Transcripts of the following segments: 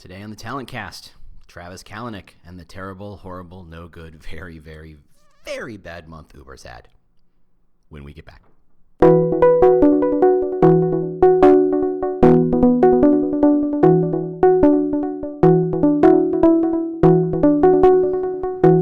Today on the Talent Cast, Travis Kalanick and the terrible, horrible, no good, very, very, very bad month Uber's had. When we get back.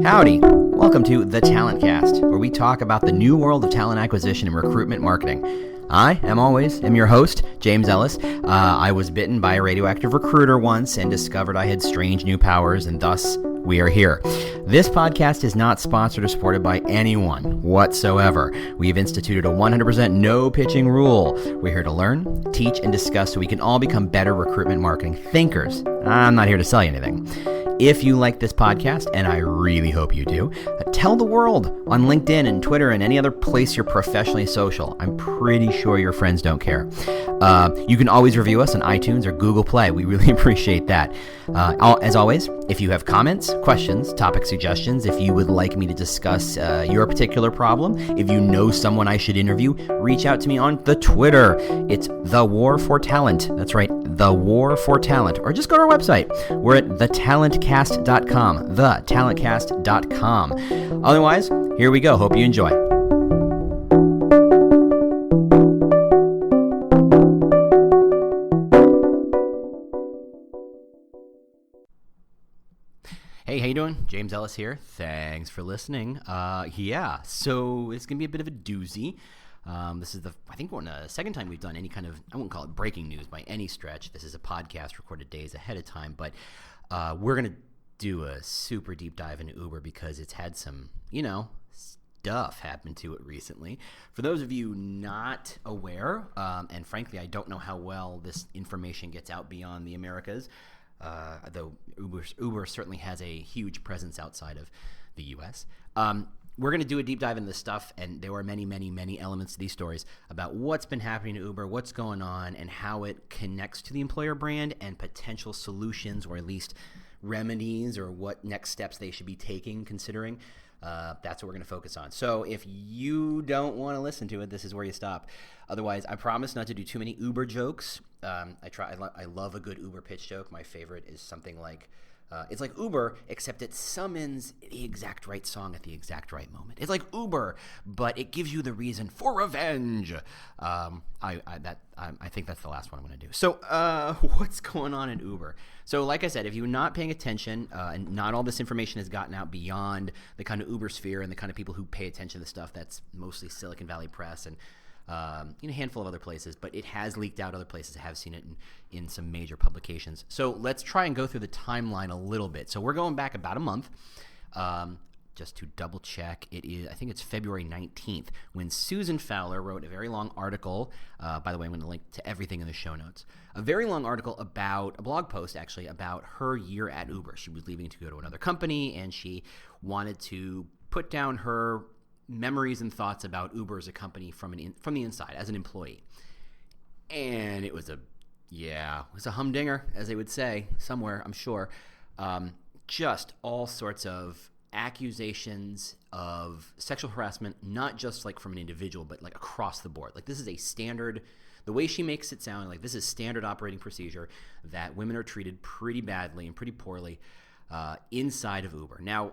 Howdy. Welcome to The Talent Cast, where we talk about the new world of talent acquisition and recruitment marketing. I, am your host, James Ellis. I was bitten by a radioactive recruiter once and discovered I had strange new powers, and thus we are here. This podcast is not sponsored or supported by anyone whatsoever. We've instituted a 100% no pitching rule. We're here to learn, teach, and discuss so we can all become better recruitment marketing thinkers. I'm not here to sell you anything. If you like this podcast, and I really hope you do, tell the world on LinkedIn and Twitter and any other place you're professionally social. I'm pretty sure your friends don't care. You can always review us on iTunes or Google Play. We really appreciate that. As always, if you have comments, questions, topic suggestions, if you would like me to discuss your particular problem, if you know someone I should interview, reach out to me on the Twitter. It's The War for Talent. That's right, The War for Talent. Or just go to our website. We're at thetalentcast.com, thetalentcast.com. Otherwise, here we go. Hope you enjoy. Hey, how you doing? James Ellis here. Thanks for listening. So it's going to be a bit of a doozy. This is the second time we've done any kind of, I won't call it breaking news by any stretch. This is a podcast recorded days ahead of time, but we're going to do a super deep dive into Uber because it's had some, stuff happen to it recently. For those of you not aware, and frankly, I don't know how well this information gets out beyond the Americas, though Uber certainly has a huge presence outside of the U.S. We're going to do a deep dive into this stuff, and there are many, many, many elements to these stories about what's been happening to Uber, what's going on, and how it connects to the employer brand and potential solutions, or at least remedies, or what next steps they should be taking, considering. That's what we're going to focus on. So if you don't want to listen to it, this is where you stop. Otherwise, I promise not to do too many Uber jokes. I love a good Uber pitch joke. My favorite is something like, it's like Uber, except it summons the exact right song at the exact right moment. It's like Uber, but it gives you the reason for revenge. I think that's the last one I'm going to do. So what's going on in Uber? So like I said, if you're not paying attention and not all this information has gotten out beyond the kind of Uber sphere and the kind of people who pay attention to the stuff that's mostly Silicon Valley Press and a handful of other places, but it has leaked out other places. I have seen it in some major publications. So let's try and go through the timeline a little bit. So we're going back about a month. Just to double check, I think it's February 19th when Susan Fowler wrote a very long article. By the way, I'm going to link to everything in the show notes. A very long article about a blog post, actually, about her year at Uber. She was leaving to go to another company, and she wanted to put down her memories and thoughts about Uber as a company from the inside as an employee. And it was a humdinger, as they would say somewhere, I'm sure. Just all sorts of accusations of sexual harassment, not just like from an individual, but like across the board. Like this is a standard, the way she makes it sound like this is standard operating procedure that women are treated pretty badly and pretty poorly inside of Uber. Now,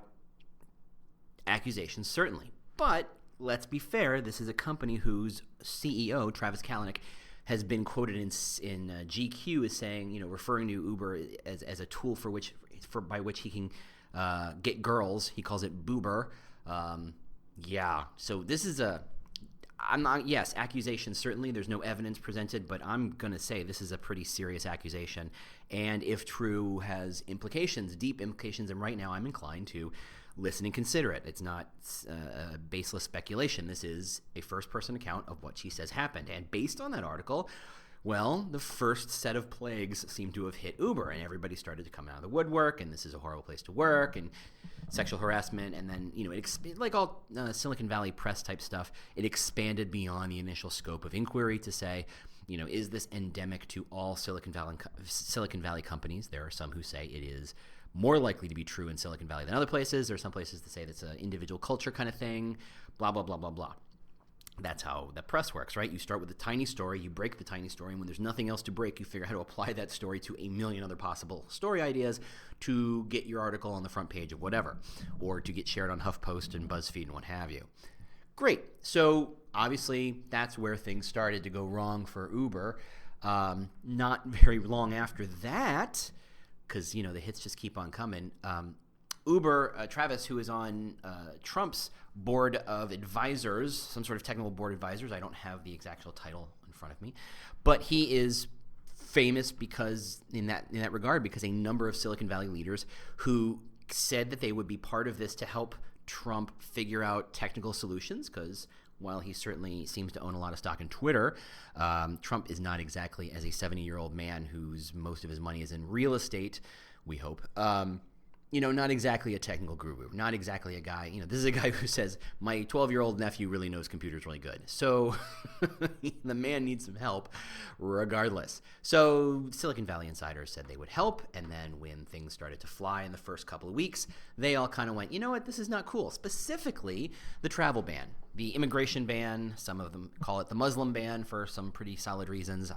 accusations certainly, but let's be fair, this is a company whose CEO, Travis Kalanick, has been quoted in GQ as saying, referring to Uber as a tool by which he can get girls. He calls it boober. So this is accusations certainly. There's no evidence presented, but I'm going to say this is a pretty serious accusation. And if true, has implications, deep implications. And right now I'm inclined to listen and consider it. It's not baseless speculation. This is a first-person account of what she says happened. And based on that article, well, the first set of plagues seem to have hit Uber, and everybody started to come out of the woodwork, and this is a horrible place to work, and sexual harassment, and then, like all Silicon Valley Press type stuff, it expanded beyond the initial scope of inquiry to say, is this endemic to all Silicon Valley companies? There are some who say it is more likely to be true in Silicon Valley than other places. There are some places that say that's an individual culture kind of thing, blah, blah, blah, blah, blah. That's how the press works, right? You start with a tiny story, you break the tiny story, and when there's nothing else to break, you figure out how to apply that story to a million other possible story ideas to get your article on the front page of whatever, or to get shared on HuffPost and BuzzFeed and what have you. Great. So obviously that's where things started to go wrong for Uber. Not very long after that, because the hits just keep on coming. Uber, Travis, who is on Trump's board of advisors, some sort of technical board advisors. I don't have the exact title in front of me, but he is famous because in that regard, because a number of Silicon Valley leaders who said that they would be part of this to help Trump figure out technical solutions, because while he certainly seems to own a lot of stock in Twitter, Trump is not exactly, as a 70-year-old man whose most of his money is in real estate, we hope, not exactly a technical guru, not exactly a guy, this is a guy who says, my 12-year-old nephew really knows computers really good. So the man needs some help regardless. So Silicon Valley insiders said they would help. And then when things started to fly in the first couple of weeks, they all kind of went, you know what, this is not cool. Specifically, the travel ban, the immigration ban, some of them call it the Muslim ban for some pretty solid reasons.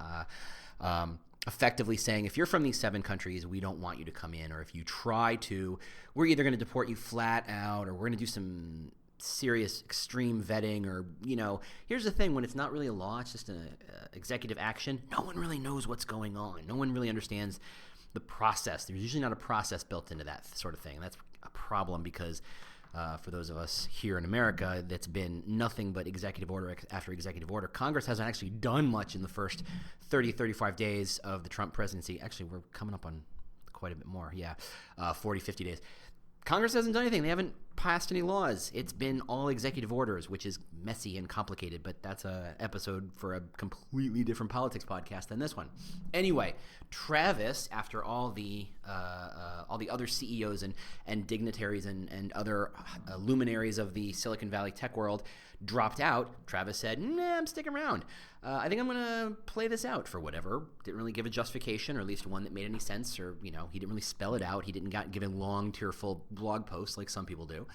Effectively saying, if you're from these 7 countries, we don't want you to come in, or if you try to, we're either going to deport you flat out, or we're going to do some serious extreme vetting, or, here's the thing, when it's not really a law, it's just an executive action, no one really knows what's going on. No one really understands the process. There's usually not a process built into that sort of thing. That's a problem because for those of us here in America, that's been nothing but executive order after executive order. Congress hasn't actually done much in the first 30, 35 days of the Trump presidency. Actually, we're coming up on quite a bit more. 40, 50 days. Congress hasn't done anything. They haven't passed any laws. It's been all executive orders, which is messy and complicated, but that's an episode for a completely different politics podcast than this one. Anyway, Travis, after all the other CEOs and dignitaries and other luminaries of the Silicon Valley tech world dropped out, Travis said, nah, I'm sticking around. I think I'm going to play this out for whatever. Didn't really give a justification, or at least one that made any sense, or, he didn't really spell it out. He didn't give a long, tearful blog post like some people do.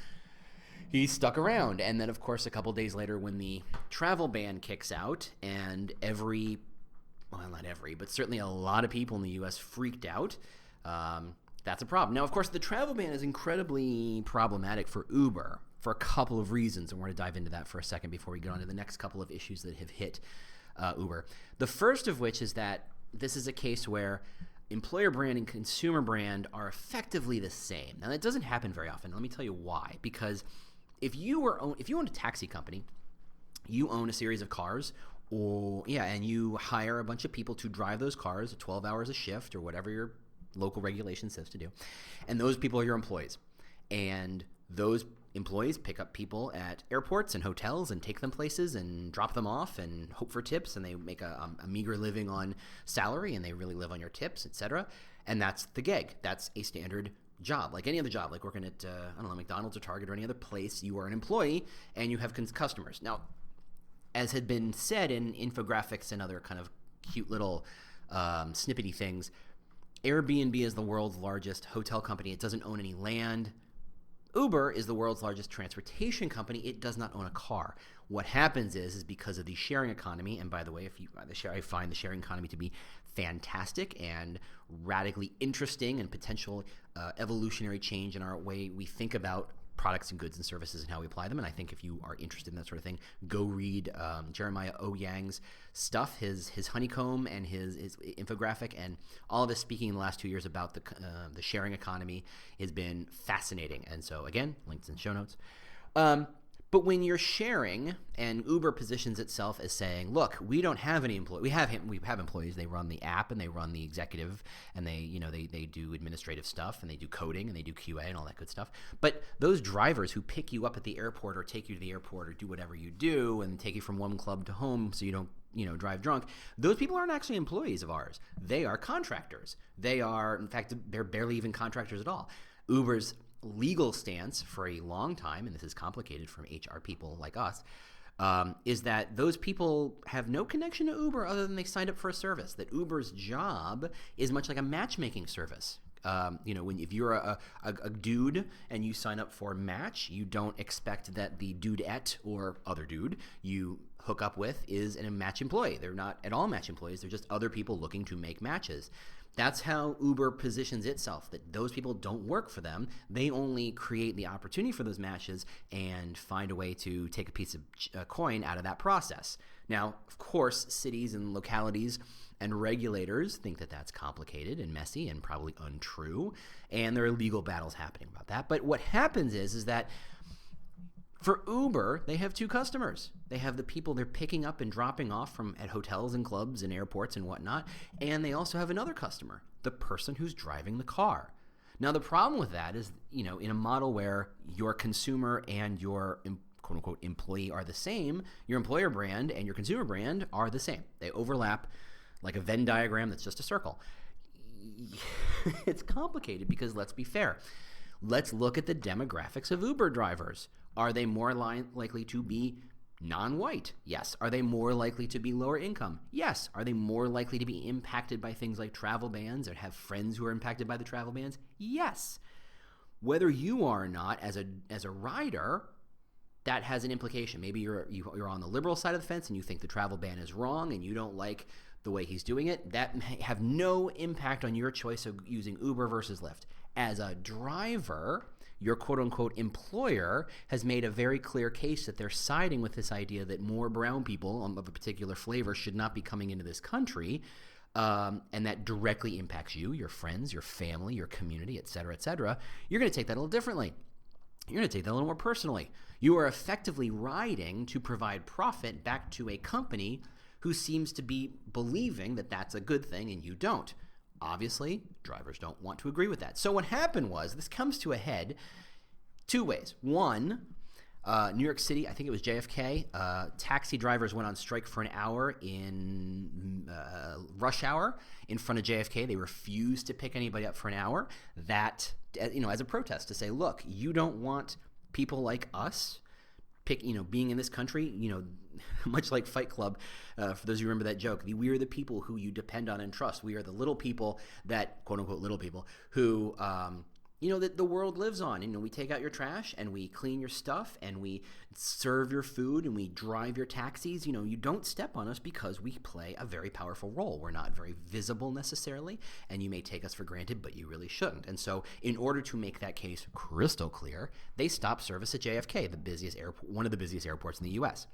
He stuck around. And then, of course, a couple days later when the travel ban kicks out and not every, but certainly a lot of people in the U.S. freaked out, that's a problem. Now, of course, the travel ban is incredibly problematic for Uber for a couple of reasons, and we're going to dive into that for a second before we get on to the next couple of issues that have hit Uber. The first of which is that this is a case where employer brand and consumer brand are effectively the same. Now, that doesn't happen very often. Let me tell you why. Because if you own a taxi company, you own a series of cars, and you hire a bunch of people to drive those cars 12 hours a shift or whatever your local regulation says to do, and those people are your employees. And those employees pick up people at airports and hotels and take them places and drop them off and hope for tips, and they make a meager living on salary, and they really live on your tips, etc. And that's the gig. That's a standard job, like any other job, like working at McDonald's or Target or any other place. You are an employee and you have customers. Now, as had been said in infographics and other kind of cute little snippety things, Airbnb is the world's largest hotel company. It doesn't own any land. Uber is the world's largest transportation company. It does not own a car. What happens is because of the sharing economy, and by the way, I find the sharing economy to be fantastic and radically interesting and potential evolutionary change in our way we think about products and goods and services and how we apply them. And I think if you are interested in that sort of thing, go read Jeremiah Owyang's stuff, his honeycomb and his infographic, and all of his speaking in the last 2 years about the sharing economy has been fascinating. And so again, links in show notes. But when you're sharing, and Uber positions itself as saying, look, we don't have any employees. We have employees. They run the app and they run the executive, and they do administrative stuff, and they do coding and they do QA and all that good stuff. But those drivers who pick you up at the airport or take you to the airport or do whatever you do and take you from one club to home so you don't drive drunk, those people aren't actually employees of ours. They are contractors. They are, in fact, they're barely even contractors at all. Uber's legal stance for a long time, and this is complicated from HR people like us, is that those people have no connection to Uber other than they signed up for a service. That Uber's job is much like a matchmaking service. If you're a dude and you sign up for Match, you don't expect that the dudette or other dude you hook up with is a match employee. They're not at all match employees. They're just other people looking to make matches. That's how Uber positions itself, that those people don't work for them. They only create the opportunity for those matches and find a way to take a piece of coin out of that process. Now, of course, cities and localities and regulators think that that's complicated and messy and probably untrue, and there are legal battles happening about that. But what happens is that for Uber, they have two customers. They have the people they're picking up and dropping off at hotels and clubs and airports and whatnot, and they also have another customer, the person who's driving the car. Now, the problem with that is, in a model where your consumer and your quote-unquote employee are the same, your employer brand and your consumer brand are the same. They overlap like a Venn diagram that's just a circle. It's complicated because, let's be fair, let's look at the demographics of Uber drivers. Are they more likely to be non-white? Yes. Are they more likely to be lower income? Yes. Are they more likely to be impacted by things like travel bans or have friends who are impacted by the travel bans? Yes. Whether you are or not, as a rider, that has an implication. Maybe you're on the liberal side of the fence and you think the travel ban is wrong and you don't like the way he's doing it. That may have no impact on your choice of using Uber versus Lyft. As a driver, your quote-unquote employer has made a very clear case that they're siding with this idea that more brown people of a particular flavor should not be coming into this country, and that directly impacts you, your friends, your family, your community, et cetera, et cetera. You're going to take that a little differently. You're going to take that a little more personally. You are effectively riding to provide profit back to a company who seems to be believing that that's a good thing and you don't. Obviously, drivers don't want to agree with that. So what happened was, this comes to a head two ways. One, New York City, I think it was JFK, taxi drivers went on strike for an hour in rush hour in front of JFK. They refused to pick anybody up for an hour. That, as a protest to say, look, you don't want people like us being in this country, much like Fight Club, for those who remember that joke, we are the people who you depend on and trust. We are the little people that, quote unquote, little people who, that the world lives on. We take out your trash and we clean your stuff and we serve your food and we drive your taxis. You don't step on us because we play a very powerful role. We're not very visible necessarily, and you may take us for granted, but you really shouldn't. And so in order to make that case crystal clear, they stopped service at JFK, one of the busiest airports in the U.S.,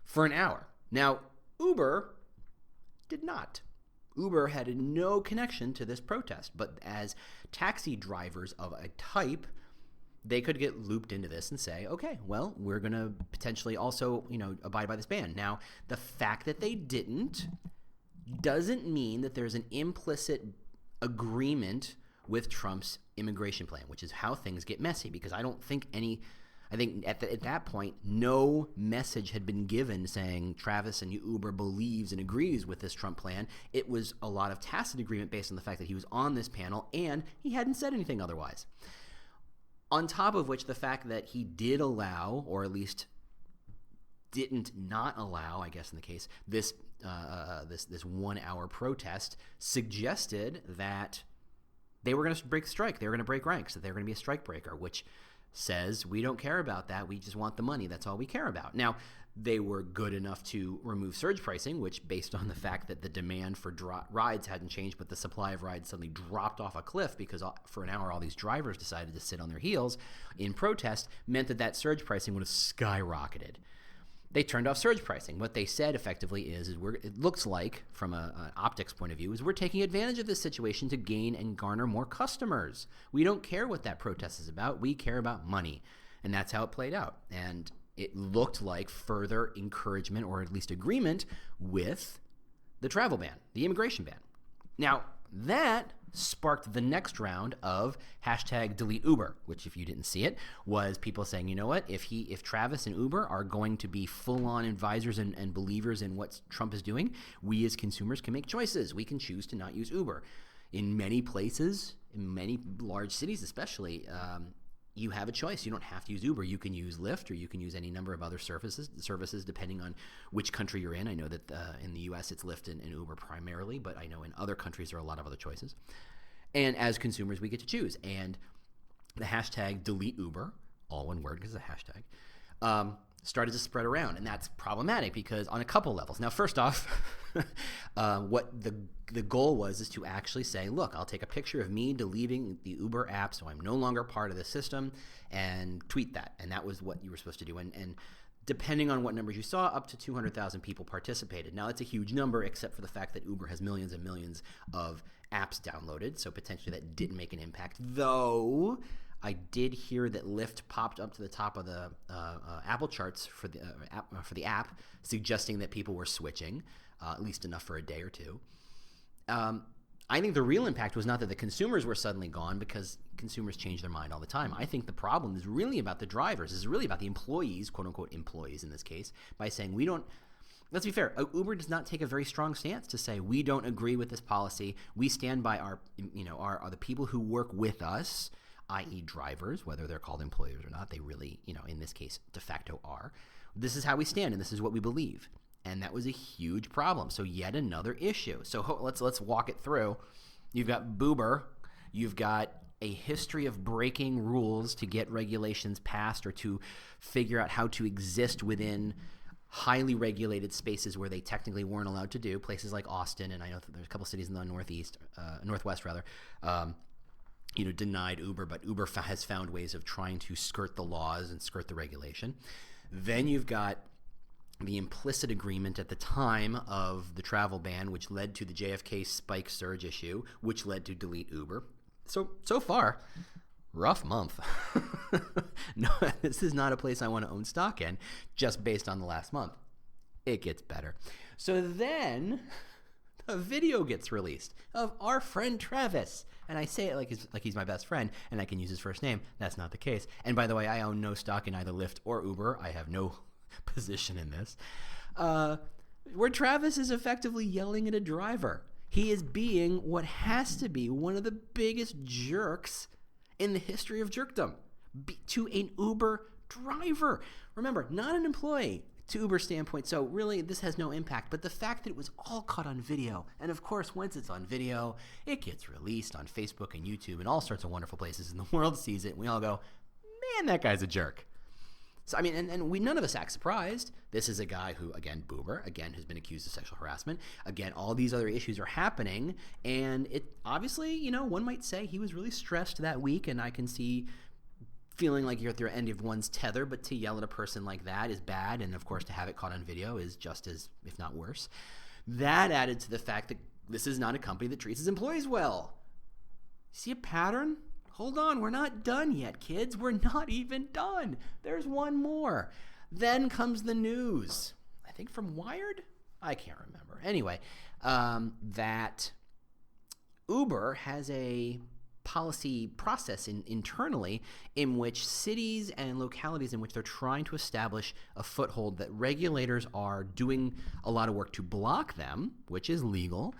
for an hour. Now, Uber did not. Uber had no connection to this protest, but as taxi drivers of a type, they could get looped into this and say, okay, well, we're going to potentially also, abide by this ban. Now, the fact that they didn't doesn't mean that there's an implicit agreement with Trump's immigration plan, which is how things get messy, because I think at that point, no message had been given saying Travis and Uber believes and agrees with this Trump plan. It was a lot of tacit agreement based on the fact that he was on this panel and he hadn't said anything otherwise. On top of which, the fact that he did allow, or at least didn't not allow, I guess in the case, this 1 hour protest suggested that they were going to break strike. They were going to break ranks, that they were going to be a strike breaker, which says we don't care about that. We just want the money. That's all we care about. Now, they were good enough to remove surge pricing, which, based on the fact that the demand for rides hadn't changed, but the supply of rides suddenly dropped off a cliff because for an hour all these drivers decided to sit on their heels in protest, meant that surge pricing would have skyrocketed. They turned off surge pricing. What they said effectively is it looks like, from an optics point of view, is we're taking advantage of this situation to gain and garner more customers. We don't care what that protest is about. We care about money. And that's how it played out. And it looked like further encouragement, or at least agreement, with the travel ban, the immigration ban. Now, that sparked the next round of #DeleteUber, which, if you didn't see it, was people saying, you know what, if Travis and Uber are going to be full-on advisors and believers in what Trump is doing, we as consumers can make choices. We can choose to not use Uber. In many places, in many large cities especially, you have a choice. You don't have to use Uber. You can use Lyft, or you can use any number of other services depending on which country you're in. I know that in the U.S. it's Lyft and Uber primarily, but I know in other countries there are a lot of other choices. And as consumers, we get to choose. And the #DeleteUber, all one word because it's a hashtag, started to spread around, and that's problematic because on a couple levels. Now, first off, what the goal was is to actually say, look, I'll take a picture of me deleting the Uber app so I'm no longer part of the system and tweet that. And that was what you were supposed to do. And depending on what numbers you saw, up to 200,000 people participated. Now, it's a huge number, except for the fact that Uber has millions and millions of apps downloaded, so potentially that didn't make an impact. Though I did hear that Lyft popped up to the top of the Apple charts for the app, suggesting that people were switching, at least enough for a day or two. I think the real impact was not that the consumers were suddenly gone, because consumers change their mind all the time. I think the problem is really about the drivers. It's really about the employees, quote unquote employees in this case, by saying we don't. Let's be fair. Uber does not take a very strong stance to say we don't agree with this policy. We stand by our the people who work with us, i.e. drivers, whether they're called employees or not. They really, in this case, de facto are. This is how we stand, and this is what we believe. And that was a huge problem. So yet another issue. So let's walk it through. You've got Boober. You've got a history of breaking rules to get regulations passed or to figure out how to exist within highly regulated spaces where they technically weren't allowed to do. Places like Austin, and I know that there's a couple cities in the Northwest, denied Uber, but Uber has found ways of trying to skirt the laws and skirt the regulation. Then you've got the implicit agreement at the time of the travel ban, which led to the JFK spike surge issue, which led to delete Uber. So far, rough month. No, this is not a place I want to own stock in, just based on the last month. It gets better. So then a video gets released of our friend Travis. And I say it like he's my best friend, and I can use his first name. That's not the case. And by the way, I own no stock in either Lyft or Uber. I have no position in this. Where Travis is effectively yelling at a driver. He is being what has to be one of the biggest jerks in the history of jerkdom to an Uber driver. Remember, not an employee to Uber's standpoint. So really, this has no impact. But the fact that it was all caught on video, and of course, once it's on video, it gets released on Facebook and YouTube and all sorts of wonderful places, and the world sees it, and we all go, man, that guy's a jerk. So, I mean, and we none of us act surprised. This is a guy who, again, Boober, again, who's been accused of sexual harassment. Again, all these other issues are happening, and it obviously, one might say he was really stressed that week, and I can see feeling like you're at the end of one's tether, but to yell at a person like that is bad, and of course to have it caught on video is just as, if not worse. That added to the fact that this is not a company that treats its employees well. See a pattern? Hold on, we're not done yet, kids. We're not even done. There's one more. Then comes the news. I think from Wired? I can't remember. Anyway, that Uber has a policy process internally in which cities and localities in which they're trying to establish a foothold, that regulators are doing a lot of work to block them, which is legal.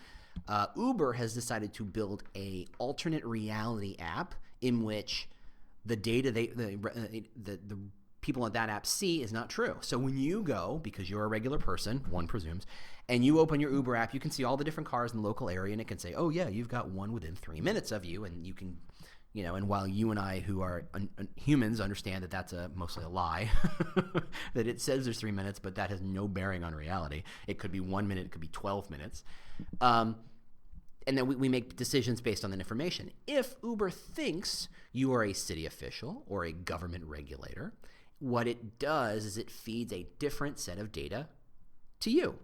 Uber has decided to build a alternate reality app in which the data the people on that app see is not true. So when you go, because you're a regular person, one presumes, and you open your Uber app, you can see all the different cars in the local area, and it can say, oh yeah, you've got one within 3 minutes of you, and you can, and while you and I, who are humans, understand that that's mostly a lie, that it says there's 3 minutes, but that has no bearing on reality. It could be 1 minute, it could be 12 minutes. And then we make decisions based on that information. If Uber thinks you are a city official or a government regulator, what it does is it feeds a different set of data to you.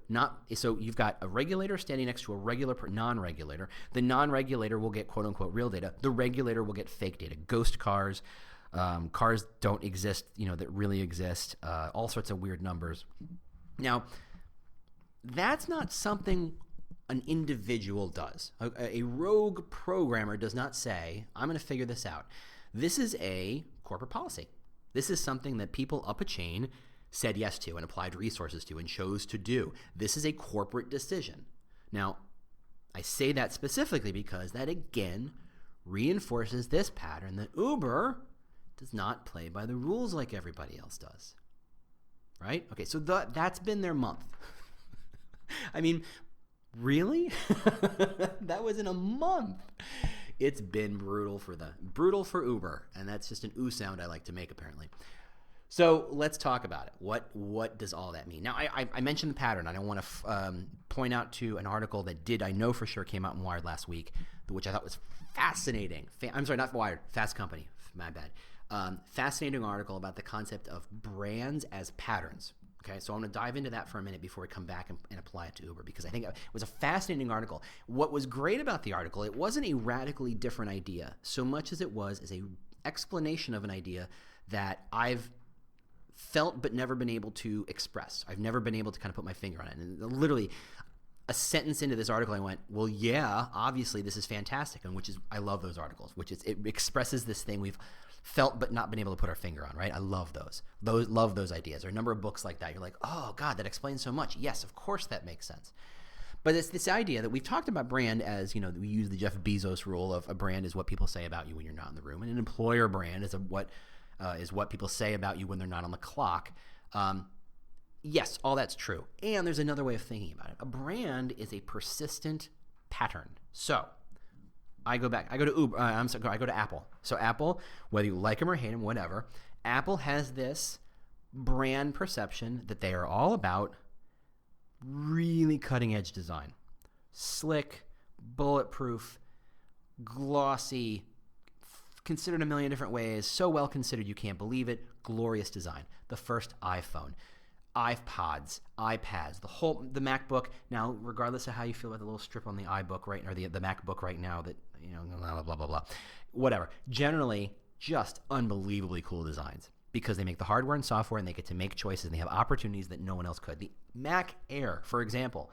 So you've got a regulator standing next to a regular non-regulator. The non-regulator will get quote-unquote real data. The regulator will get fake data, ghost cars, cars don't exist, that really exist, all sorts of weird numbers. Now, that's not something an individual does. A rogue programmer does not say, I'm going to figure this out. This is a corporate policy. This is something that people up a chain said yes to and applied resources to and chose to do. This is a corporate decision. Now, I say that specifically because that, again, reinforces this pattern that Uber does not play by the rules like everybody else does. Right? Okay, so that's been their month. I mean, really? That was in a month. It's been brutal for Uber, and that's just an ooh sound I like to make, apparently. So let's talk about it. What does all that mean? Now, I mentioned the pattern. I don't want to point out to an article that I know for sure came out in Wired last week, which I thought was fascinating. I'm sorry, not Wired, Fast Company. My bad. Fascinating article about the concept of brands as patterns. Okay, so I'm going to dive into that for a minute before we come back and apply it to Uber, because I think it was a fascinating article. What was great about the article, it wasn't a radically different idea so much as it was as a explanation of an idea that I've felt but never been able to express. I've never been able to kind of put my finger on it. And literally a sentence into this article, I went, well, yeah, obviously this is fantastic. And I love those articles, it expresses this thing we've felt but not been able to put our finger on, right? I love those. Love those ideas. There are a number of books like that. You're like, oh God, that explains so much. Yes, of course that makes sense. But it's this idea that we've talked about brand as, we use the Jeff Bezos rule of a brand is what people say about you when you're not in the room. And an employer brand is what people say about you when they're not on the clock. Yes, all that's true. And there's another way of thinking about it. A brand is a persistent pattern. So I go to Uber. I go to Apple. So Apple, whether you like them or hate them, whatever, Apple has this brand perception that they are all about really cutting edge design, slick, bulletproof, glossy, considered a million different ways, so well considered you can't believe it, glorious design. The first iPhone, iPods, iPads, the MacBook. Now, regardless of how you feel about the little strip on the iBook right, or the MacBook right now that, blah, blah, blah, blah, whatever. Generally, just unbelievably cool designs because they make the hardware and software and they get to make choices and they have opportunities that no one else could. The Mac Air, for example,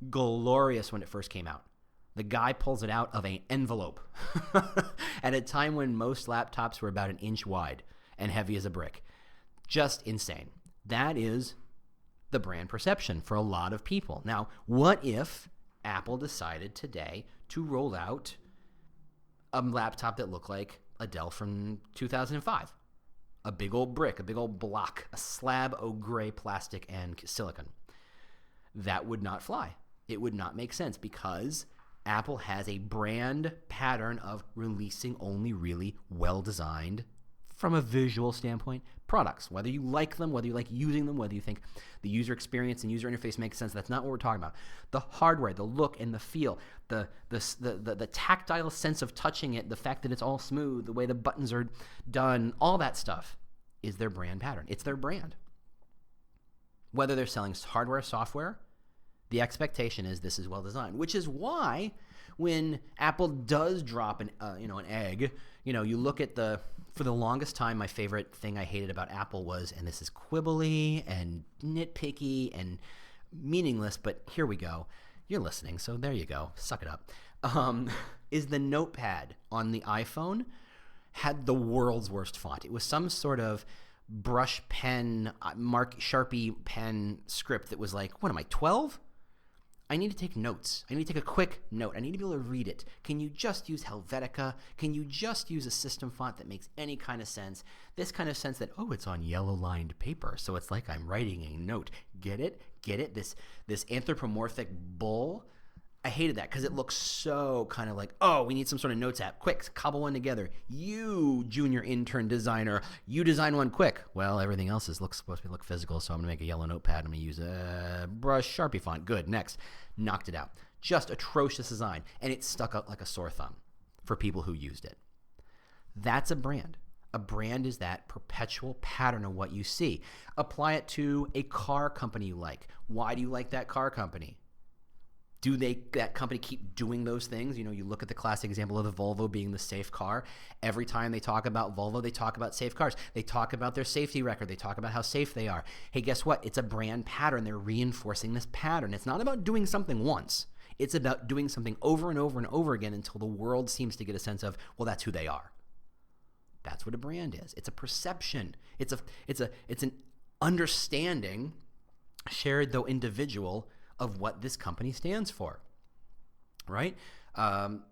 glorious when it first came out. The guy pulls it out of an envelope at a time when most laptops were about an inch wide and heavy as a brick. Just insane. That is the brand perception for a lot of people. Now, what if Apple decided today to roll out a laptop that looked like a Dell from 2005? A big old brick, a big old block, a slab of gray plastic and silicon. That would not fly. It would not make sense because Apple has a brand pattern of releasing only really well-designed, from a visual standpoint, products. Whether you like them, whether you like using them, whether you think the user experience and user interface makes sense, that's not what we're talking about. The hardware, the look and the feel, the tactile sense of touching it, the fact that it's all smooth, the way the buttons are done, all that stuff is their brand pattern. It's their brand. Whether they're selling hardware, software, the expectation is this is well designed, which is why when Apple does drop an egg, you look at for the longest time, my favorite thing I hated about Apple was, and this is quibbly and nitpicky and meaningless, but here we go. You're listening, so there you go. Suck it up. Is the notepad on the iPhone had the world's worst font. It was some sort of brush pen, Sharpie pen script that was like, what am I, 12? I need to take notes. I need to take a quick note. I need to be able to read it. Can you just use Helvetica? Can you just use a system font that makes any kind of sense? This kind of sense that, oh, it's on yellow-lined paper, so it's like I'm writing a note. Get it? Get it? This anthropomorphic bull. I hated that because it looks so kind of like, oh, we need some sort of notes app. Quick, cobble one together. You, junior intern designer, you design one quick. Well, everything else supposed to look physical, so I'm going to make a yellow notepad. I'm going to use a brush Sharpie font. Good, next. Knocked it out. Just atrocious design, and it stuck out like a sore thumb for people who used it. That's a brand. A brand is that perpetual pattern of what you see. Apply it to a car company you like. Why do you like that car company? Do that company keep doing those things? You look at the classic example of the Volvo being the safe car. Every time they talk about Volvo, they talk about safe cars. They talk about their safety record. They talk about how safe they are. Hey, guess what? It's a brand pattern. They're reinforcing this pattern. It's not about doing something once. It's about doing something over and over and over again until the world seems to get a sense of, well, that's who they are. That's what a brand is. It's a perception. It's an understanding, shared though individual, of what this company stands for, right? You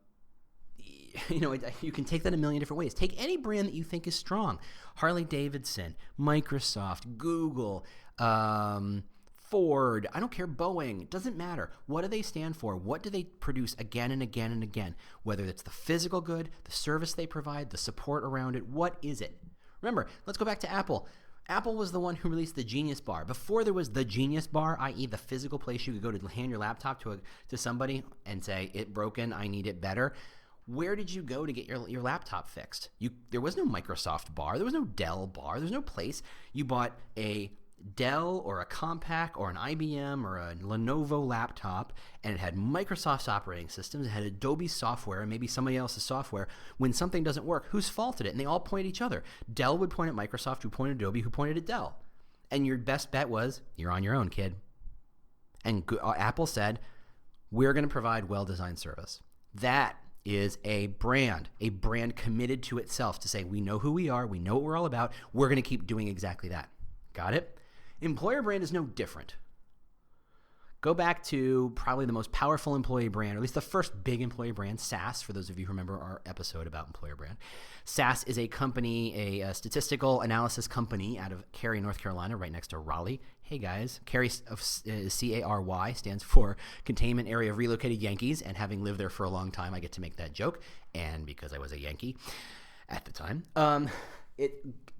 can take that a million different ways. Take any brand that you think is strong. Harley Davidson, Microsoft, Google, Ford, I don't care, Boeing, it doesn't matter. What do they stand for? What do they produce again and again and again? Whether it's the physical good, the service they provide, the support around it, what is it? Remember, let's go back to Apple. Apple was the one who released the Genius Bar. Before there was the Genius Bar, i.e. the physical place you could go to hand your laptop to somebody and say, it broken, I need it better. Where did you go to get your laptop fixed? There was no Microsoft bar. There was no Dell bar. There was no place. You bought a Dell or a Compaq or an IBM or a Lenovo laptop, and it had Microsoft's operating systems, it had Adobe software, and maybe somebody else's software. When something doesn't work, whose fault is it? And they all point at each other. Dell would point at Microsoft, who pointed at Adobe, who pointed at Dell. And your best bet was, you're on your own, kid. And Apple said, we're going to provide well-designed service. That is a brand committed to itself to say, we know who we are, we know what we're all about, we're going to keep doing exactly that. Got it? Employer brand is no different. Go back to probably the most powerful employee brand, or at least the first big employee brand, SAS, for those of you who remember our episode about employer brand. SAS is a company, a statistical analysis company out of Cary, North Carolina, right next to Raleigh. Hey guys, Cary, C-A-R-Y, stands for Containment Area of Relocated Yankees, and having lived there for a long time, I get to make that joke, and because I was a Yankee at the time.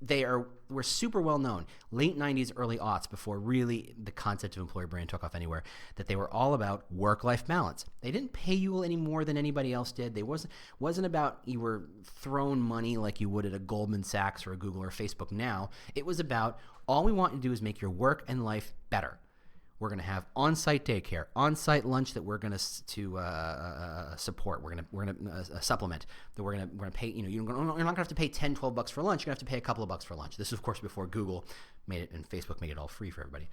They were super well known, late 90s, early aughts, before really the concept of employer brand took off anywhere, that they were all about work-life balance. They didn't pay you any more than anybody else did. They wasn't about you were thrown money like you would at a Goldman Sachs or a Google or Facebook now. It was about, all we want you to do is make your work and life better. We're going to have on-site daycare, on-site lunch that we're going to support. We're going to supplement. That we're going to pay. You're not going to have to pay $10-12 for lunch. You're going to have to pay a couple of bucks for lunch. This is, of course, before Google made it and Facebook made it all free for everybody.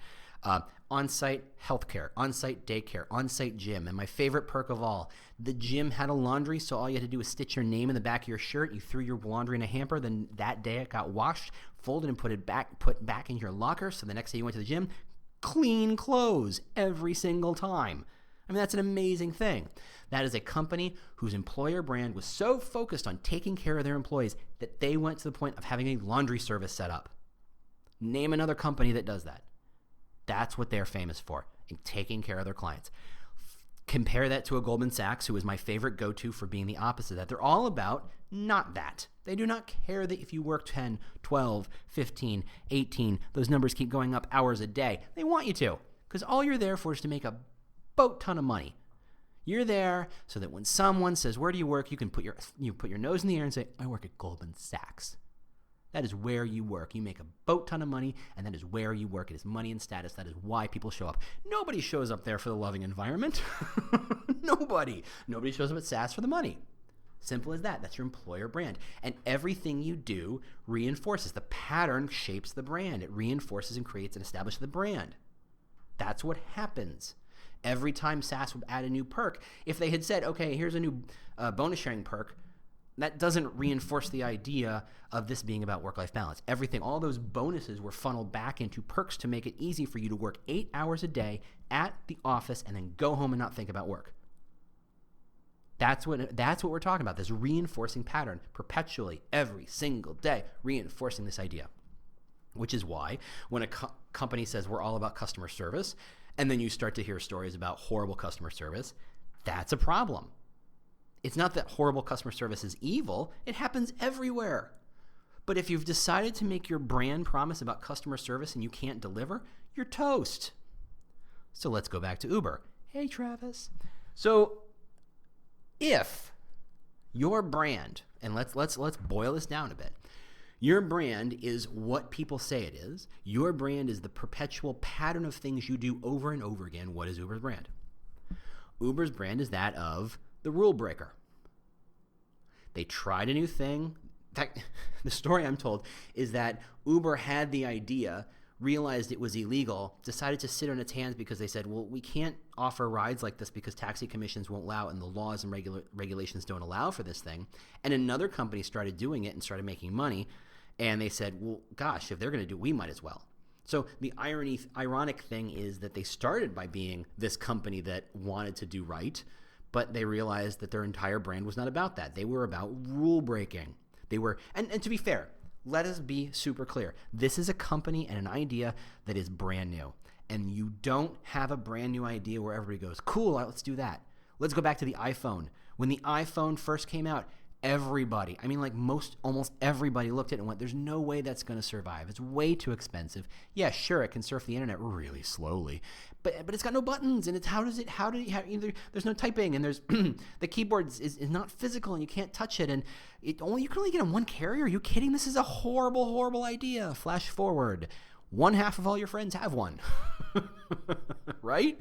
On-site healthcare, on-site daycare, on-site gym, and my favorite perk of all, the gym had a laundry, so all you had to do was stitch your name in the back of your shirt. You threw your laundry in a hamper. Then that day it got washed, folded, and put back in your locker. So the next day you went to the gym. Clean clothes every single time. I mean, that's an amazing thing. That is a company whose employer brand was so focused on taking care of their employees that they went to the point of having a laundry service set up. Name another company that does that. That's what they're famous for, in taking care of their clients. Compare that to a Goldman Sachs, who is my favorite go-to for being the opposite of that. They're all about not that. They do not care that if you work 10, 12, 15, 18, those numbers keep going up hours a day. They want you to, because all you're there for is to make a boat ton of money. You're there so that when someone says, where do you work, you can put your nose in the air and say, I work at Goldman Sachs. That is where you work. You make a boat ton of money, and that is where you work. It is money and status. That is why people show up. Nobody shows up there for the loving environment. Nobody. Nobody shows up at SAS for the money. Simple as that. That's your employer brand. And everything you do reinforces. The pattern shapes the brand. It reinforces and creates and establishes the brand. That's what happens. Every time SAS would add a new perk, if they had said, okay, here's a new bonus sharing perk, that doesn't reinforce the idea of this being about work-life balance. Everything, all those bonuses were funneled back into perks to make it easy for you to work 8 hours a day at the office and then go home and not think about work. That's what we're talking about, this reinforcing pattern, perpetually, every single day, reinforcing this idea. Which is why when a company says we're all about customer service, and then you start to hear stories about horrible customer service, that's a problem. It's not that horrible customer service is evil. It happens everywhere. But if you've decided to make your brand promise about customer service and you can't deliver, you're toast. So let's go back to Uber. Hey, Travis. So if your brand, and let's boil this down a bit. Your brand is what people say it is. Your brand is the perpetual pattern of things you do over and over again. What is Uber's brand? Uber's brand is that of the rule breaker. They tried a new thing. In fact, the story I'm told is that Uber had the idea, realized it was illegal, decided to sit on its hands because they said, well, we can't offer rides like this because taxi commissions won't allow and the laws and regulations don't allow for this thing. And another company started doing it and started making money. And they said, well, gosh, if they're going to do it, we might as well. So the ironic thing is that they started by being this company that wanted to do right, but they realized that their entire brand was not about that. They were about rule breaking. They were, and to be fair, let us be super clear. This is a company and an idea that is brand new. And you don't have a brand new idea where everybody goes, cool, let's do that. Let's go back to the iPhone. When the iPhone first came out, everybody, I mean, like almost everybody looked at it and went, there's no way that's going to survive. It's way too expensive. Yeah, sure, it can surf the internet really slowly, but it's got no buttons, and it's there's no typing, and there's the keyboard is not physical, and you can't touch it, and you can only get on one carrier. Are you kidding? This is a horrible, horrible idea. Flash forward, 1/2 of all your friends have one, right?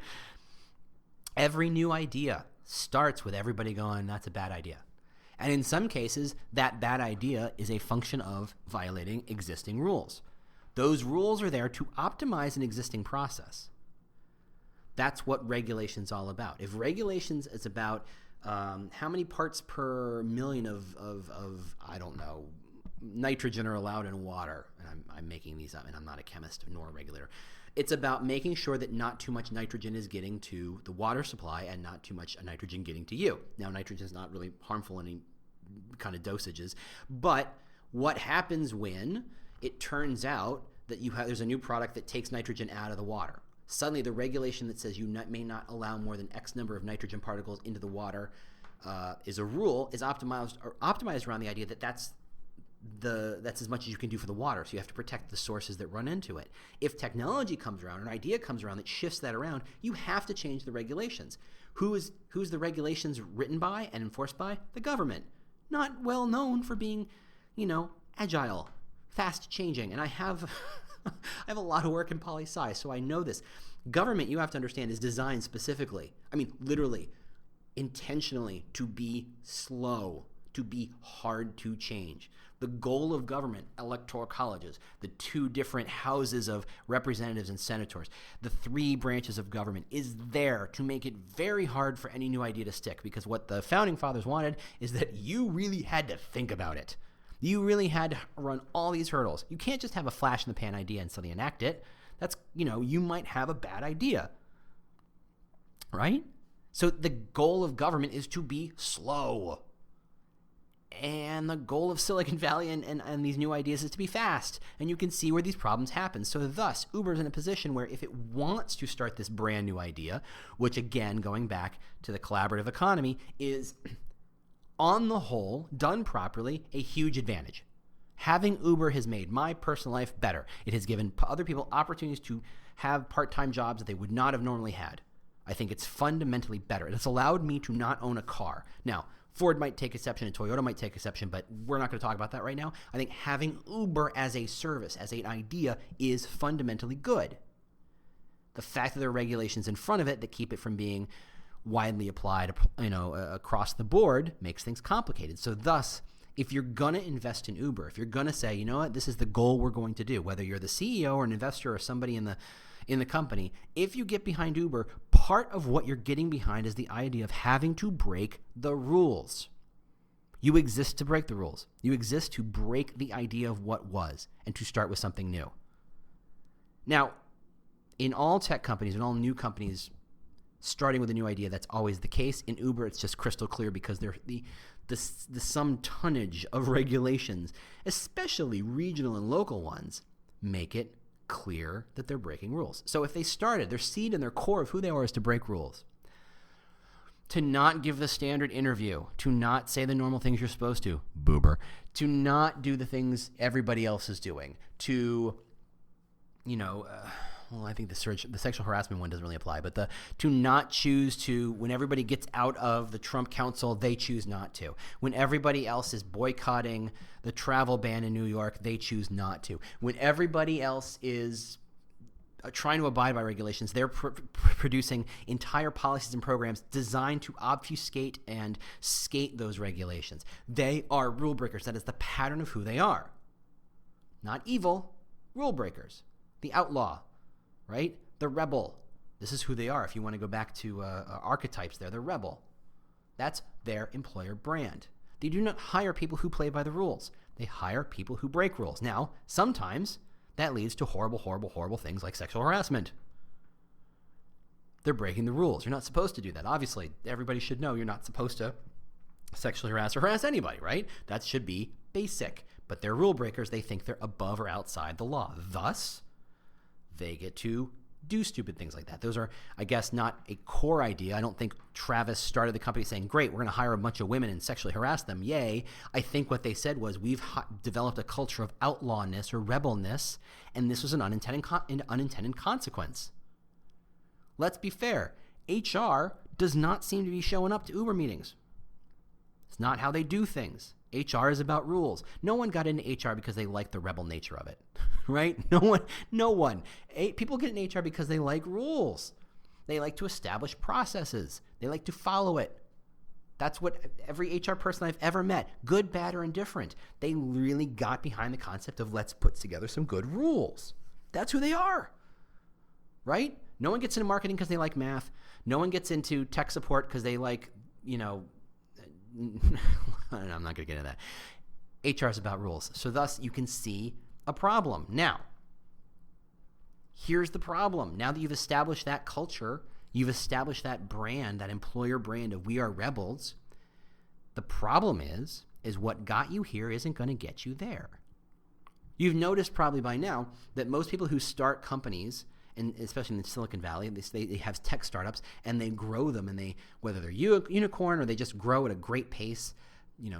Every new idea starts with everybody going, that's a bad idea. And in some cases, that bad idea is a function of violating existing rules. Those rules are there to optimize an existing process. That's what regulation's all about. If regulations is about how many parts per million of I don't know, nitrogen are allowed in water, and I'm making these up, and I'm not a chemist nor a regulator. It's about making sure that not too much nitrogen is getting to the water supply and not too much nitrogen getting to you. Now, nitrogen is not really harmful in any kind of dosages, but what happens when it turns out that there's a new product that takes nitrogen out of the water? Suddenly, the regulation that says you may not allow more than X number of nitrogen particles into the water is optimized around the idea that that's as much as you can do for the water, so you have to protect the sources that run into it. If technology comes around, an idea comes around that shifts that around, you have to change the regulations. Who's the regulations written by and enforced by? The government. Not well known for being, agile, fast changing. And I have I have a lot of work in poli-sci, so I know this. Government, you have to understand, is designed specifically, literally, intentionally to be slow, to be hard to change. The goal of government, electoral colleges, the 2 different houses of representatives and senators, the 3 branches of government, is there to make it very hard for any new idea to stick, because what the founding fathers wanted is that you really had to think about it. You really had to run all these hurdles. You can't just have a flash in the pan idea and suddenly enact it. That's, you might have a bad idea, right? So the goal of government is to be slow. And the goal of Silicon Valley and these new ideas is to be fast. And you can see where these problems happen. So thus, Uber's in a position where if it wants to start this brand new idea, which again, going back to the collaborative economy, is on the whole, done properly, a huge advantage. Having Uber has made my personal life better. It has given other people opportunities to have part-time jobs that they would not have normally had. I think it's fundamentally better. It has allowed me to not own a car. Now, Ford might take exception and Toyota might take exception, but we're not going to talk about that right now. I think having Uber as a service, as an idea, is fundamentally good. The fact that there are regulations in front of it that keep it from being widely applied, across the board makes things complicated. So thus, if you're going to invest in Uber, if you're going to say, you know what, this is the goal we're going to do, whether you're the CEO or an investor or somebody in the company, if you get behind Uber, part of what you're getting behind is the idea of having to break the rules. You exist to break the rules. You exist to break the idea of what was and to start with something new. Now, in all tech companies, in all new companies, starting with a new idea, that's always the case. In Uber, it's just crystal clear because the sum tonnage of regulations, especially regional and local ones, make it clear that they're breaking rules. So if they started, their seed and their core of who they are is to break rules. To not give the standard interview, to not say the normal things you're supposed to, boober, to not do the things everybody else is doing, to, I think the sexual harassment one doesn't really apply, but to not choose to, when everybody gets out of the Trump Council, they choose not to. When everybody else is boycotting the travel ban in New York, they choose not to. When everybody else is trying to abide by regulations, they're producing entire policies and programs designed to obfuscate and skate those regulations. They are rule breakers. That is the pattern of who they are. Not evil, rule breakers. The outlaw. Right? The rebel. This is who they are. If you want to go back to archetypes, they're the rebel. That's their employer brand. They do not hire people who play by the rules. They hire people who break rules. Now, sometimes that leads to horrible, horrible, horrible things like sexual harassment. They're breaking the rules. You're not supposed to do that. Obviously, everybody should know you're not supposed to sexually harass anybody, right? That should be basic. But they're rule breakers. They think they're above or outside the law. Thus, they get to do stupid things like that. Those are, I guess, not a core idea. I don't think Travis started the company saying, great, we're going to hire a bunch of women and sexually harass them. Yay. I think what they said was, we've developed a culture of outlawness or rebelness, and this was an unintended consequence. Let's be fair. HR does not seem to be showing up to Uber meetings. It's not how they do things. HR is about rules. No one got into HR because they like the rebel nature of it, right? No one. People get in HR because they like rules. They like to establish processes. They like to follow it. That's what every HR person I've ever met, good, bad, or indifferent, they really got behind the concept of let's put together some good rules. That's who they are, right? No one gets into marketing because they like math. No one gets into tech support because they like, I'm not going to get into that. HR is about rules. So thus, you can see a problem. Now, here's the problem. Now that you've established that culture, you've established that brand, that employer brand of we are rebels, the problem is what got you here isn't going to get you there. You've noticed probably by now that most people who start companies, and especially in the Silicon Valley, they have tech startups and they grow them, and whether they're unicorn or they just grow at a great pace,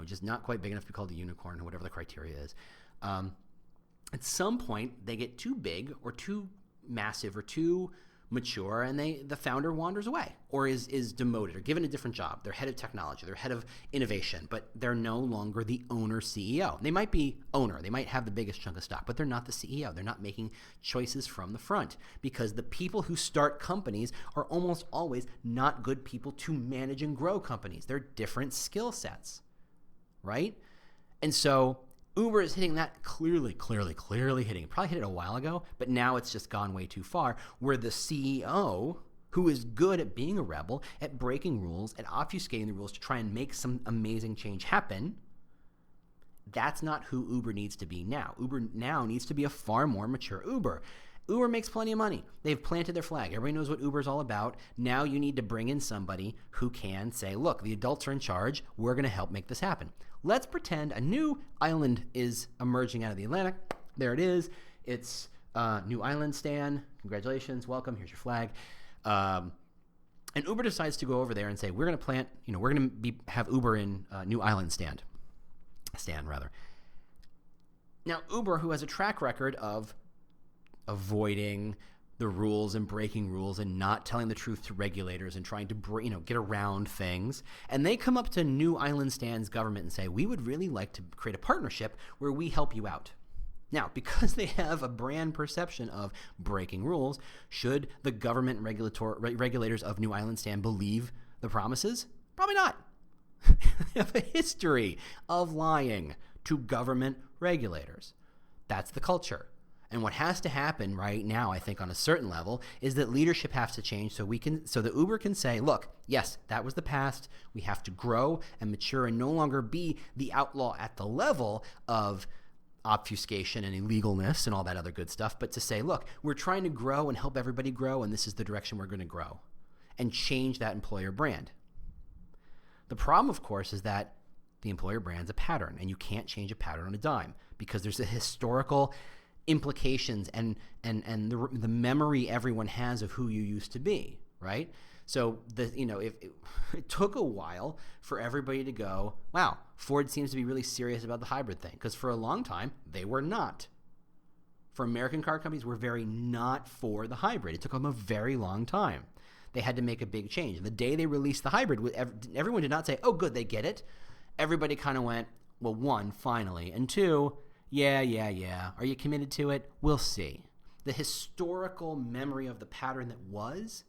just not quite big enough to be called a unicorn or whatever the criteria is. At some point, they get too big or too massive or too mature, and the founder wanders away or is demoted or given a different job. They're head of technology, they're head of innovation, but they're no longer the owner CEO. They might be owner, they might have the biggest chunk of stock, but they're not the CEO. They're not making choices from the front, because the people who start companies are almost always not good people to manage and grow companies. They're different skill sets, right? And so Uber is hitting that clearly hitting it. Probably hit it a while ago, but now it's just gone way too far, where the CEO, who is good at being a rebel, at breaking rules, at obfuscating the rules to try and make some amazing change happen, that's not who Uber needs to be now. Uber now needs to be a far more mature Uber. Uber makes plenty of money. They've planted their flag. Everybody knows what Uber's all about. Now you need to bring in somebody who can say, look, the adults are in charge. We're going to help make this happen. Let's pretend a new island is emerging out of the Atlantic. There it is. It's New Island, Stan. Congratulations. Welcome. Here's your flag. And Uber decides to go over there and say, we're going to plant, we're going to have Uber in New Island, Stan. Now, Uber, who has a track record of avoiding the rules and breaking rules and not telling the truth to regulators and trying to get around things, and they come up to New Island Stan's government and say, we would really like to create a partnership where we help you out. Now, because they have a brand perception of breaking rules, should the government regulators of New Island Stan believe the promises? Probably not. They have a history of lying to government regulators. That's the culture. And what has to happen right now, I think on a certain level, is that leadership has to change so that Uber can say, look, yes, that was the past. We have to grow and mature and no longer be the outlaw at the level of obfuscation and illegalness and all that other good stuff, but to say, look, we're trying to grow and help everybody grow, and this is the direction we're going to grow, and change that employer brand. The problem, of course, is that the employer brand's a pattern, and you can't change a pattern on a dime, because there's a historical implications and the memory everyone has of who you used to be, right? So if it took a while for everybody to go, wow, Ford seems to be really serious about the hybrid thing, because for a long time they were not. For American car companies, were very not for the hybrid. It took them a very long time. They had to make a big change. And the day they released the hybrid, everyone did not say, oh, good, they get it. Everybody kind of went, well, one, finally, and two, yeah. Are you committed to it? We'll see. The historical memory of the pattern that was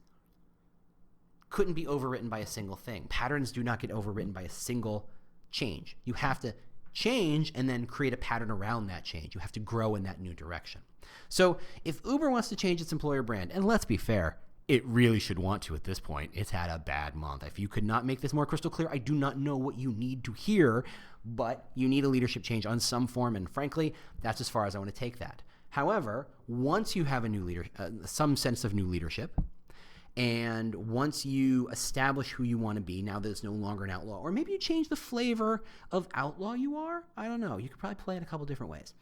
couldn't be overwritten by a single thing. Patterns do not get overwritten by a single change. You have to change and then create a pattern around that change. You have to grow in that new direction. So if Uber wants to change its employer brand, and let's be fair, it really should want to at this point. It's had a bad month. If you could not make this more crystal clear, I do not know what you need to hear, but you need a leadership change on some form, and frankly, that's as far as I want to take that. However, once you have a new leader, some sense of new leadership, and once you establish who you want to be, now that it's no longer an outlaw, or maybe you change the flavor of outlaw you are, I don't know. You could probably play it a couple different ways.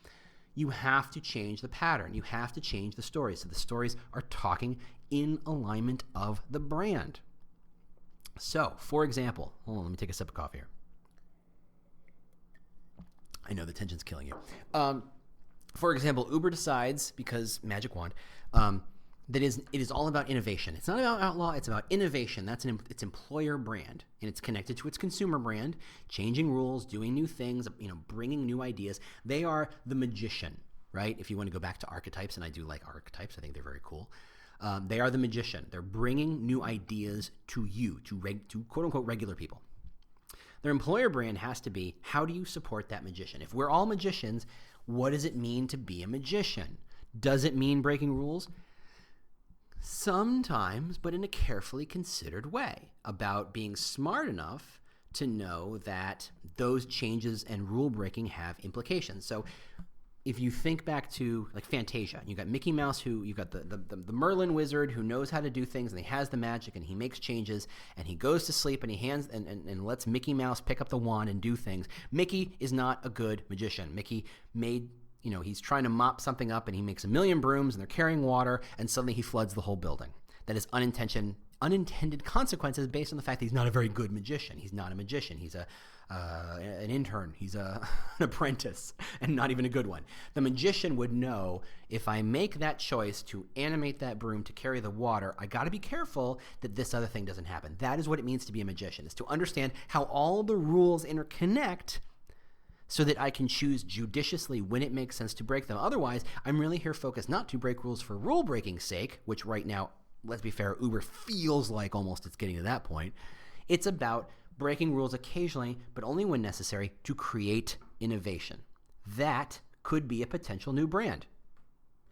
you have to change the pattern. You have to change the stories. So the stories are talking in alignment of the brand. So, for example, hold on, let me take a sip of coffee here. I know the tension's killing you. For example, Uber decides, because magic wand, that it is all about innovation. It's not about outlaw, it's about innovation. That's its employer brand, and it's connected to its consumer brand, changing rules, doing new things, bringing new ideas. They are the magician, right? If you want to go back to archetypes, and I do like archetypes, I think they're very cool. They are the magician. They're bringing new ideas to you, to quote-unquote regular people. Their employer brand has to be, how do you support that magician? If we're all magicians, what does it mean to be a magician? Does it mean breaking rules? Sometimes, but in a carefully considered way, about being smart enough to know that those changes and rule breaking have implications. So if you think back to like Fantasia, you got Mickey Mouse, you've got the Merlin wizard who knows how to do things, and he has the magic, and he makes changes, and he goes to sleep, and he hands and lets Mickey Mouse pick up the wand and do things. Mickey is not a good magician. Mickey made, he's trying to mop something up, and he makes a million brooms, and they're carrying water, and suddenly he floods the whole building. That is unintended consequences based on the fact that he's not a very good magician. He's not a magician. He's an intern. He's an apprentice, and not even a good one. The magician would know, if I make that choice to animate that broom to carry the water, I got to be careful that this other thing doesn't happen. That is what it means to be a magician, is to understand how all the rules interconnect so that I can choose judiciously when it makes sense to break them. Otherwise, I'm really here focused not to break rules for rule breaking sake, which right now, let's be fair, Uber feels like almost it's getting to that point. It's about breaking rules occasionally, but only when necessary, to create innovation. That could be a potential new brand.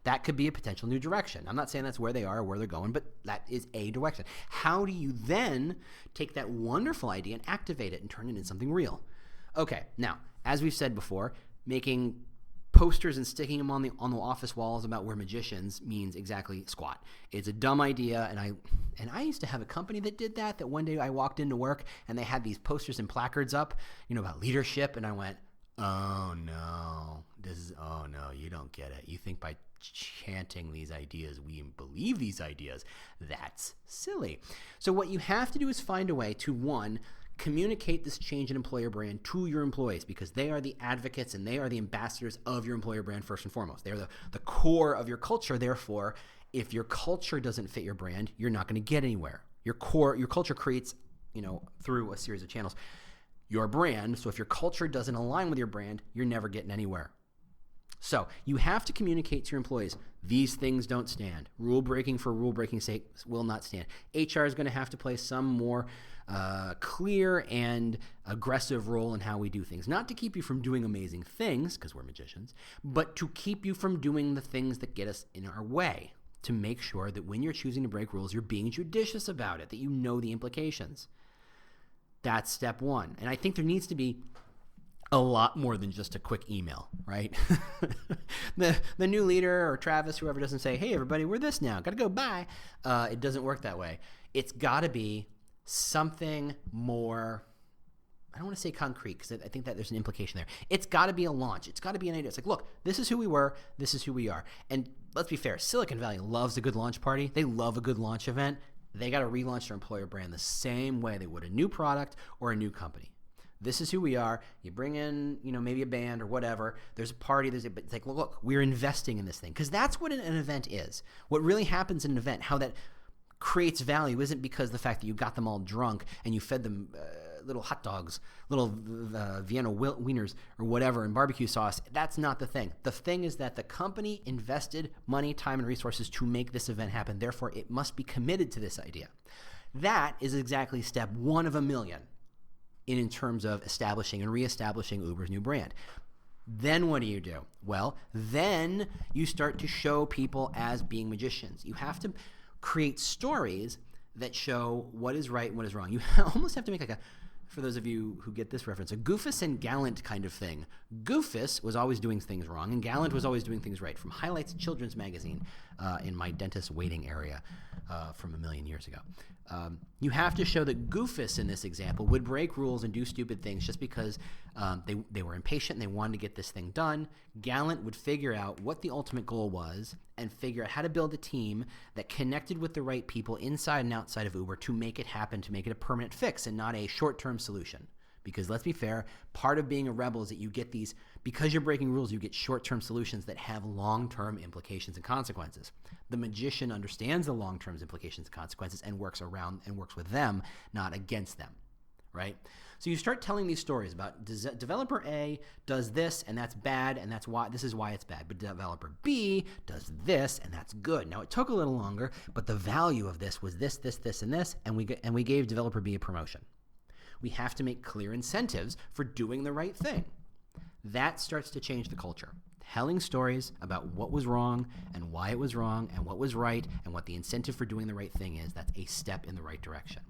That could be a potential new direction. I'm not saying that's where they are or where they're going, but that is a direction. How do you then take that wonderful idea and activate it and turn it into something real? Okay, now, as we've said before, making posters and sticking them on the office walls about we're magicians means exactly squat. It's a dumb idea, and I used to have a company that did that one day I walked into work and they had these posters and placards up, about leadership, and I went, oh no, you don't get it. You think by chanting these ideas we believe these ideas. That's silly. So what you have to do is find a way to, one, communicate this change in employer brand to your employees, because they are the advocates and they are the ambassadors of your employer brand first and foremost. They are the core of your culture. Therefore, if your culture doesn't fit your brand, you're not going to get anywhere. Your culture creates, through a series of channels, your brand. So if your culture doesn't align with your brand, you're never getting anywhere. So you have to communicate to your employees, these things don't stand. Rule breaking for rule breaking sake will not stand. HR is going to have to play some more clear and aggressive role in how we do things. Not to keep you from doing amazing things, because we're magicians, but to keep you from doing the things that get us in our way. To make sure that when you're choosing to break rules, you're being judicious about it, that you know the implications. That's step one. And I think there needs to be a lot more than just a quick email, right? the new leader or Travis, whoever, doesn't say, hey, everybody, we're this now. Got to go, bye. It doesn't work that way. It's got to be something more, I don't want to say concrete, because I think that there's an implication there. It's got to be a launch. It's got to be an idea. It's like, look, this is who we were. This is who we are. And let's be fair. Silicon Valley loves a good launch party. They love a good launch event. They got to relaunch their employer brand the same way they would a new product or a new company. This is who we are. You bring in, maybe a band or whatever. There's a party. But it's like, well, look, we're investing in this thing, because that's what an event is. What really happens in an event, how that creates value, isn't because the fact that you got them all drunk and you fed them little hot dogs, little Vienna wieners or whatever, and barbecue sauce. That's not the thing. The thing is that the company invested money, time, and resources to make this event happen. Therefore, it must be committed to this idea. That is exactly step one of a million in terms of establishing and reestablishing Uber's new brand. Then what do you do? Well, then you start to show people as being magicians. You have to create stories that show what is right and what is wrong. You almost have to make for those of you who get this reference, a Goofus and Gallant kind of thing. Goofus was always doing things wrong, and Gallant was always doing things right. From Highlights Children's Magazine in my dentist waiting area from a million years ago. You have to show that Goofus in this example would break rules and do stupid things just because they were impatient and they wanted to get this thing done. Gallant would figure out what the ultimate goal was and figure out how to build a team that connected with the right people inside and outside of Uber to make it happen, to make it a permanent fix and not a short-term solution. Because let's be fair, part of being a rebel is that you get these, because you're breaking rules, you get short-term solutions that have long-term implications and consequences. The magician understands the long-term implications and consequences and works around and works with them, not against them, right? So you start telling these stories about developer A does this and that's bad and that's why this is why it's bad, but developer B does this and that's good. Now it took a little longer, but the value of this was this, this, this, and this, and we gave developer B a promotion. We have to make clear incentives for doing the right thing. That starts to change the culture. Telling stories about what was wrong and why it was wrong and what was right and what the incentive for doing the right thing is, that's a step in the right direction.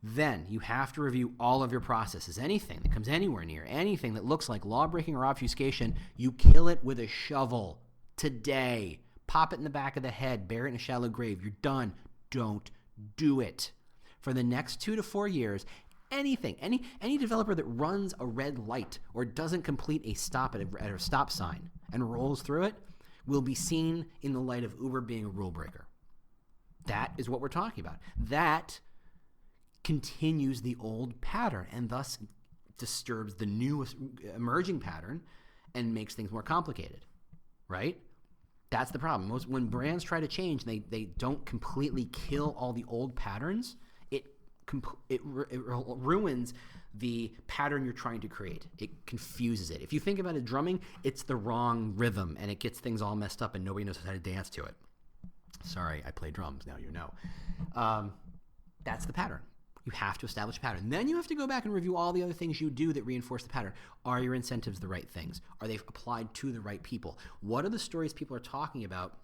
Then you have to review all of your processes. Anything that comes anywhere near, anything that looks like law-breaking or obfuscation, you kill it with a shovel today. Pop it in the back of the head, bury it in a shallow grave. You're done. Don't do it. For the next 2 to 4 years, anything, any developer that runs a red light or doesn't complete a stop at a stop sign and rolls through it will be seen in the light of Uber being a rule breaker. That is what we're talking about. That continues the old pattern and thus disturbs the new emerging pattern and makes things more complicated, right? That's the problem. When brands try to change, they don't completely kill all the old patterns. It ruins the pattern you're trying to create. It confuses it. If you think about it, drumming, it's the wrong rhythm, and it gets things all messed up, and nobody knows how to dance to it. Sorry, I play drums. Now you know. That's the pattern. You have to establish a pattern. Then you have to go back and review all the other things you do that reinforce the pattern. Are your incentives the right things? Are they applied to the right people? What are the stories people are talking about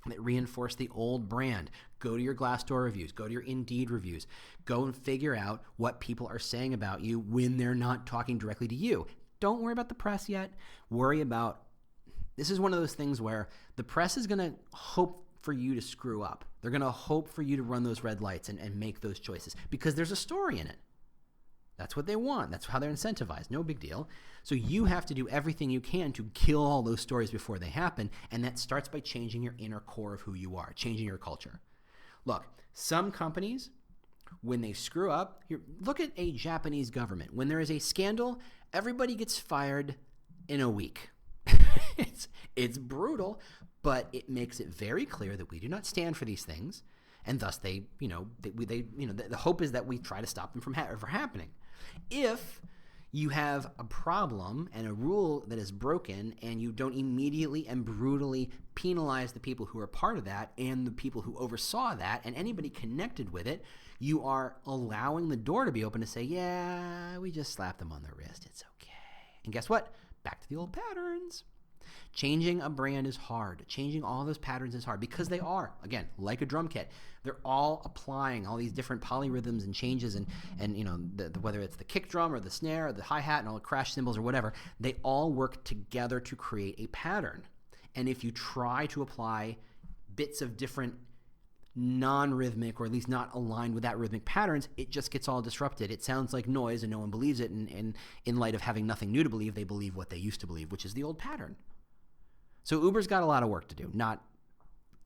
that reinforce the old brand? Go to your Glassdoor reviews. Go to your Indeed reviews. Go and figure out what people are saying about you when they're not talking directly to you. Don't worry about the press yet. Worry about, this is one of those things where the press is going to hope for you to screw up. They're going to hope for you to run those red lights and make those choices because there's a story in it. That's what they want. That's how they're incentivized. No big deal. So you have to do everything you can to kill all those stories before they happen, and that starts by changing your inner core of who you are, changing your culture. Look, some companies, when they screw up, look at a Japanese government. When there is a scandal, everybody gets fired in a week. It's brutal, but it makes it very clear that we do not stand for these things, and thus the hope is that we try to stop them from ever happening. If you have a problem and a rule that is broken and you don't immediately and brutally penalize the people who are part of that and the people who oversaw that and anybody connected with it, you are allowing the door to be open to say, yeah, we just slapped them on the wrist. It's okay. And guess what? Back to the old patterns. Changing a brand is hard. Changing all those patterns is hard because they are, again, like a drum kit. They're all applying all these different polyrhythms and changes and whether it's the kick drum or the snare or the hi-hat and all the crash cymbals or whatever, they all work together to create a pattern. And if you try to apply bits of different non-rhythmic or at least not aligned with that rhythmic patterns, it just gets all disrupted. It sounds like noise and no one believes it. And in light of having nothing new to believe, they believe what they used to believe, which is the old pattern. So Uber's got a lot of work to do, not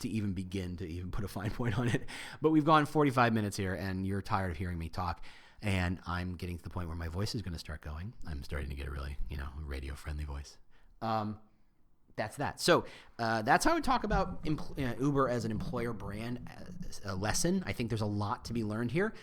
to even begin to even put a fine point on it. But we've gone 45 minutes here, and you're tired of hearing me talk. And I'm getting to the point where my voice is going to start going. I'm starting to get a really, radio-friendly voice. That's that. So that's how I would talk about Uber as an employer brand a lesson. I think there's a lot to be learned here.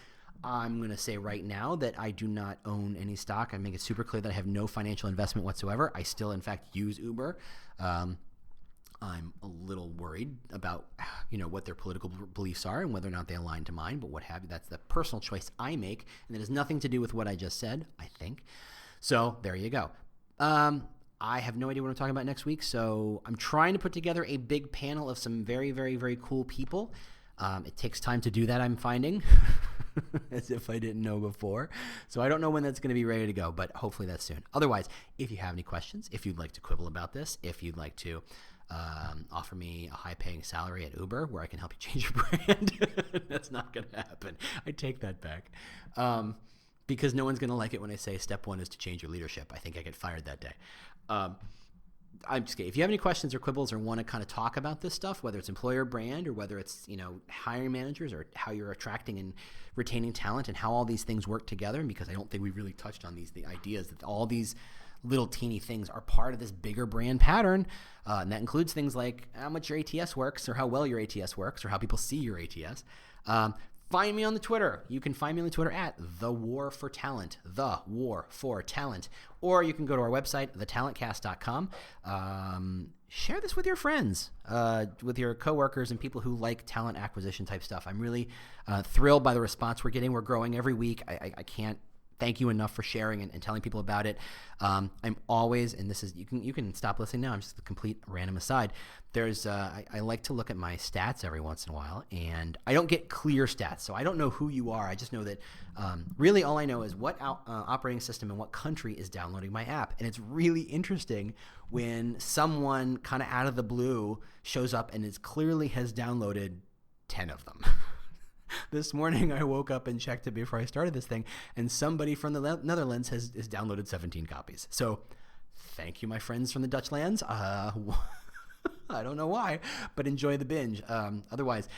I'm going to say right now that I do not own any stock. I make it super clear that I have no financial investment whatsoever. I still, in fact, use Uber. I'm a little worried about, what their political beliefs are and whether or not they align to mine, but what have you. That's the personal choice I make, and it has nothing to do with what I just said, I think. So there you go. I have no idea what I'm talking about next week, so I'm trying to put together a big panel of some very, very, very cool people. It takes time to do that, I'm finding, as if I didn't know before. So I don't know when that's going to be ready to go, but hopefully that's soon. Otherwise, if you have any questions, if you'd like to quibble about this, if you'd like to offer me a high-paying salary at Uber where I can help you change your brand, that's not going to happen. I take that back. Because no one's going to like it when I say step 1 is to change your leadership. I think I get fired that day. I'm just kidding. If you have any questions or quibbles or want to kind of talk about this stuff, whether it's employer brand or whether it's, hiring managers or how you're attracting and retaining talent and how all these things work together, and because I don't think we really touched on the ideas that all these little teeny things are part of this bigger brand pattern. And that includes things like how much your ATS works or how well your ATS works or how people see your ATS. Find me on the Twitter. You can find me on the Twitter at The War for Talent, The War for Talent. Or you can go to our website, thetalentcast.com. Share this with your friends, with your coworkers and people who like talent acquisition type stuff. I'm really thrilled by the response we're getting. We're growing every week. I can't thank you enough for sharing and telling people about it. I'm always, and this is, you can stop listening now. I'm just a complete random aside. There's, I like to look at my stats every once in a while, and I don't get clear stats, so I don't know who you are. I just know that really all I know is what operating system and what country is downloading my app. And it's really interesting when someone kind of out of the blue shows up and it clearly has downloaded 10 of them. This morning I woke up and checked it before I started this thing, and somebody from the Netherlands has downloaded 17 copies. So thank you, my friends from the Dutch lands. I don't know why, but enjoy the binge. Otherwise,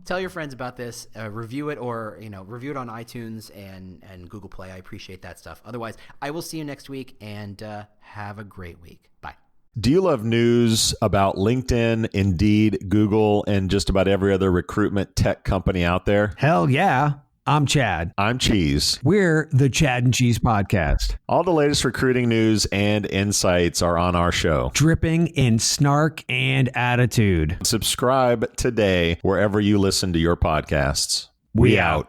tell your friends about this, review it, or review it on iTunes and Google Play. I appreciate that stuff. Otherwise, I will see you next week, and have a great week. Bye. Do you love news about LinkedIn, Indeed, Google, and just about every other recruitment tech company out there? Hell yeah. I'm Chad. I'm Cheese. We're the Chad and Cheese Podcast. All the latest recruiting news and insights are on our show. Dripping in snark and attitude. Subscribe today wherever you listen to your podcasts. We out.